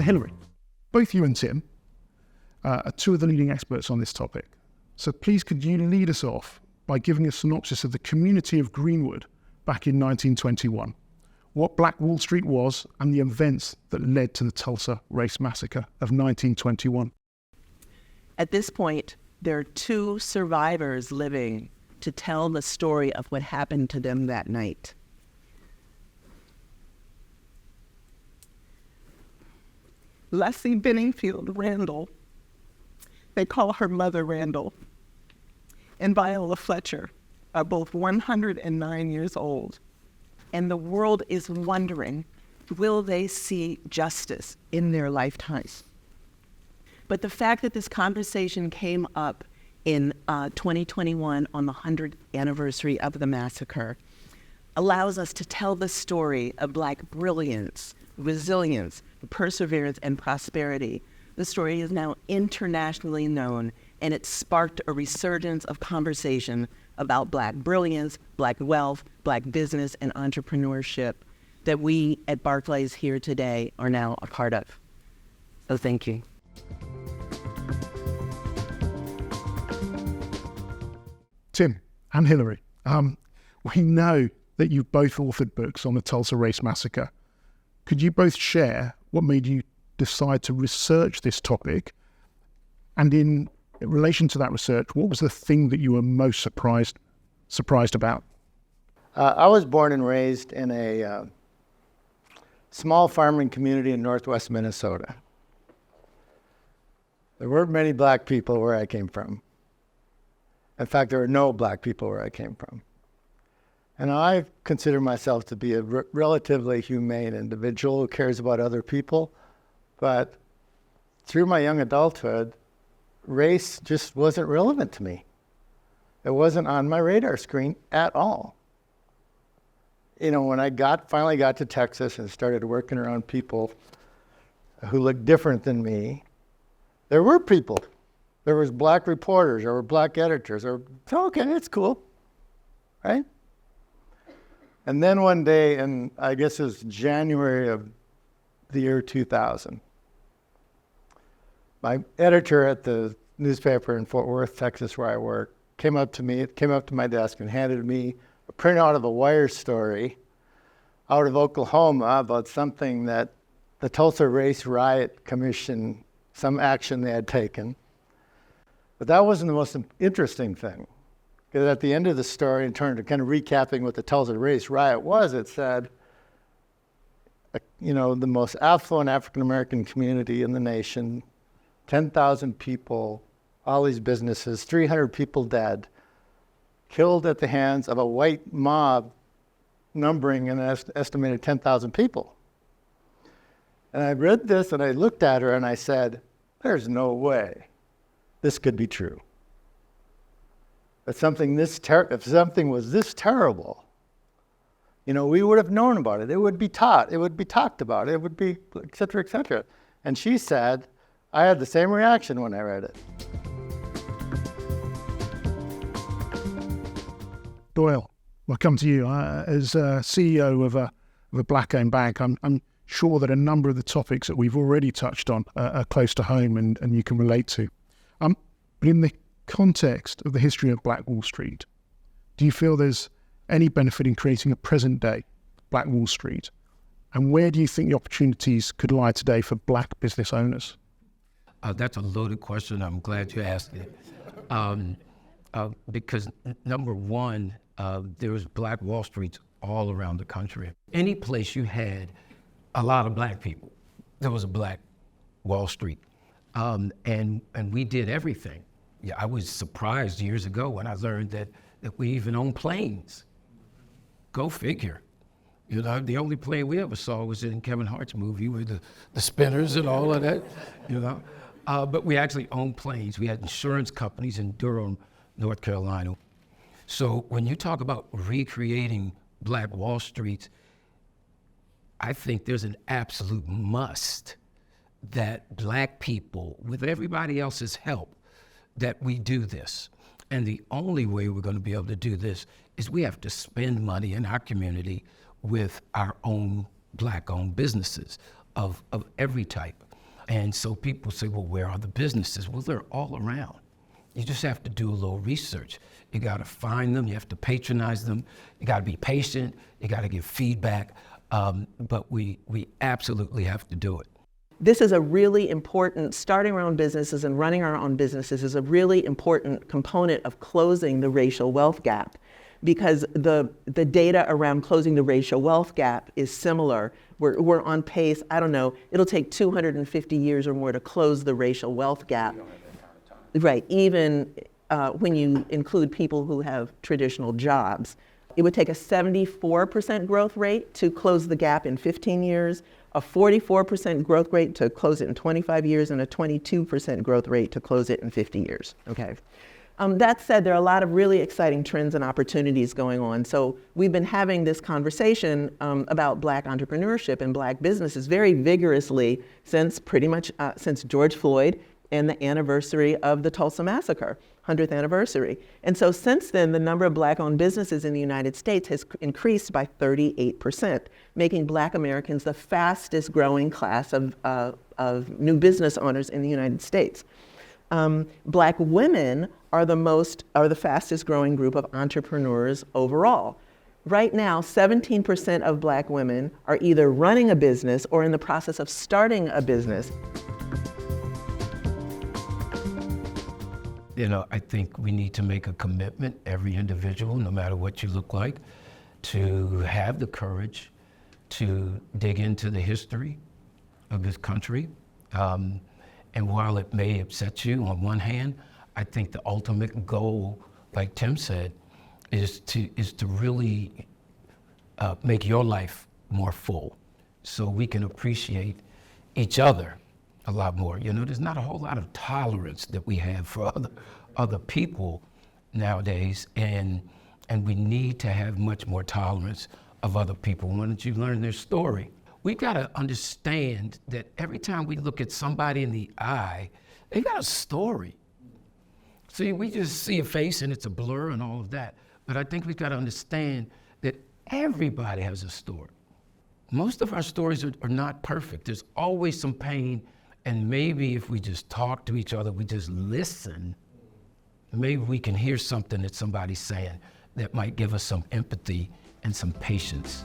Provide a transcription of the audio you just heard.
So Hilary, both you and Tim are two of the leading experts on this topic. So please could you lead us off by giving a synopsis of the community of Greenwood back in 1921, what Black Wall Street was and the events that led to the Tulsa Race Massacre of 1921. At this point, there are two survivors living to tell the story of what happened to them that night. Leslie Benningfield Randall, they call her Mother Randall, and Viola Fletcher are both 109 years old. And the world is wondering, will they see justice in their lifetimes? But the fact that this conversation came up in 2021 on the 100th anniversary of the massacre allows us to tell the story of Black brilliance, resilience, perseverance, and prosperity. The story is now internationally known, and it sparked a resurgence of conversation about Black brilliance, Black wealth, Black business, and entrepreneurship that we at Barclays here today are now a part of. So thank you. Tim and Hilary, we know that you've both authored books on the Tulsa Race Massacre. Could you both share what made you decide to research this topic? And in relation to that research, what was the thing that you were most surprised about? I was born and raised in a small farming community in northwest Minnesota. There weren't many Black people where I came from. In fact, there were no Black people where I came from. And I consider myself to be a relatively humane individual who cares about other people. But through my young adulthood, race just wasn't relevant to me. It wasn't on my radar screen at all. You know, when I finally got to Texas and started working around people who looked different than me, there were people. There was Black reporters, or Black editors, okay, it's cool, right? And then one day, and I guess it was January of the year 2000, my editor at the newspaper in Fort Worth, Texas, where I work, came up to my desk and handed me a printout of a wire story out of Oklahoma about something that the Tulsa Race Riot Commission, some action they had taken. But that wasn't the most interesting thing. Because at the end of the story, in terms of kind of recapping what the Tulsa Race Riot was, it said, you know, the most affluent African-American community in the nation, 10,000 people, all these businesses, 300 people dead, killed at the hands of a white mob numbering an estimated 10,000 people. And I read this and I looked at her and I said, there's no way this could be true. If something was this terrible, you know, we would have known about it. It would be taught. It would be talked about. It would be, et cetera, et cetera. And she said, I had the same reaction when I read it. Doyle, I'll come to you. As CEO of a Black-owned bank, I'm sure that a number of the topics that we've already touched on are close to home and you can relate to. But in the context of the history of Black Wall Street, do you feel there's any benefit in creating a present-day Black Wall Street? And where do you think the opportunities could lie today for Black business owners? That's a loaded question. I'm glad you asked it. Because number one, there was Black Wall Streets all around the country. Any place you had a lot of Black people, there was a Black Wall Street. And we did everything. Yeah, I was surprised years ago when I learned that we even own planes. Go figure. You know, the only plane we ever saw was in Kevin Hart's movie with the spinners and all of that, you know. But we actually owned planes. We had insurance companies in Durham, North Carolina. So when you talk about recreating Black Wall Street, I think there's an absolute must that Black people, with everybody else's help, that we do this. And the only way we're going to be able to do this is we have to spend money in our community with our own Black-owned businesses of every type. And so people say, well, where are the businesses? Well, they're all around. You just have to do a little research. You got to find them. You have to patronize them. You got to be patient. You got to give feedback. But we absolutely have to do it. This is a really important, starting our own businesses and running our own businesses is a really important component of closing the racial wealth gap, because the data around closing the racial wealth gap is similar. We're on pace, I don't know, it'll take 250 years or more to close the racial wealth gap. You don't have that kind of time. Right, even when you include people who have traditional jobs. It would take a 74% growth rate to close the gap in 15 years, a 44% growth rate to close it in 25 years, and a 22% growth rate to close it in 50 years, okay? That said, there are a lot of really exciting trends and opportunities going on. So we've been having this conversation about Black entrepreneurship and Black businesses very vigorously since pretty much since George Floyd and the anniversary of the Tulsa Massacre, 100th anniversary. And so since then, the number of Black-owned businesses in the United States has increased by 38%, making Black Americans the fastest growing class of new business owners in the United States. Black women are the fastest growing group of entrepreneurs overall. Right now, 17% of Black women are either running a business or in the process of starting a business. You know, I think we need to make a commitment, every individual, no matter what you look like, to have the courage to dig into the history of this country. And while it may upset you on one hand, I think the ultimate goal, like Tim said, is to really make your life more full so we can appreciate each other a lot more. You know, there's not a whole lot of tolerance that we have for other people nowadays, and we need to have much more tolerance of other people. Once you learn their story, we gotta understand that every time we look at somebody in the eye, they got a story. See, we just see a face and it's a blur and all of that, but I think we've gotta understand that everybody has a story. Most of our stories are not perfect. There's always some pain, and maybe if we just talk to each other, we just listen, maybe we can hear something that somebody's saying that might give us some empathy and some patience.